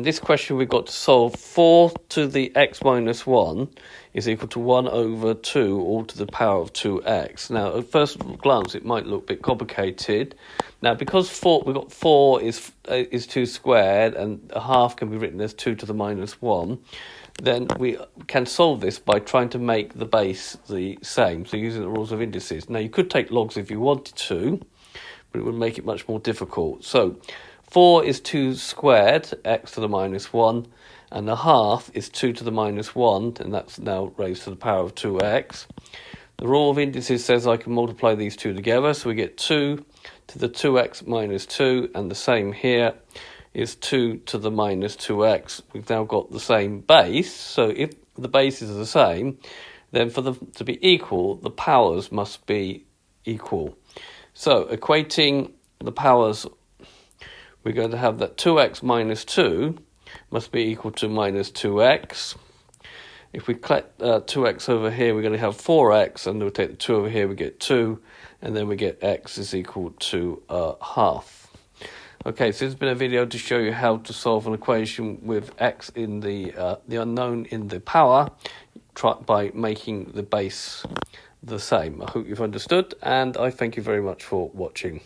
this question we've got to solve 4 to the x minus 1 is equal to 1 over 2 all to the power of 2x. Now, at first glance, it might look a bit complicated. Now, because we've got 4 is 2 squared and a half can be written as 2 to the minus 1, then we can solve this by trying to make the base the same, so using the rules of indices. Now, you could take logs if you wanted to, but it would make it much more difficult. So 4 is 2 squared, x to the minus 1, and a half is 2 to the minus 1, and that's now raised to the power of 2x. The rule of indices says I can multiply these two together, so we get 2 to the 2x minus 2, and the same here is 2 to the minus 2x. We've now got the same base, so if the bases are the same, then for them to be equal, the powers must be equal. So equating the powers, we're going to have that 2x minus 2 must be equal to minus 2x. If we collect 2x over here, we're going to have 4x, and we'll take the 2 over here, we get 2, and then we get x is equal to half. Okay, so this has been a video to show you how to solve an equation with x in the unknown in the power by making the base the same. I hope you've understood, and I thank you very much for watching.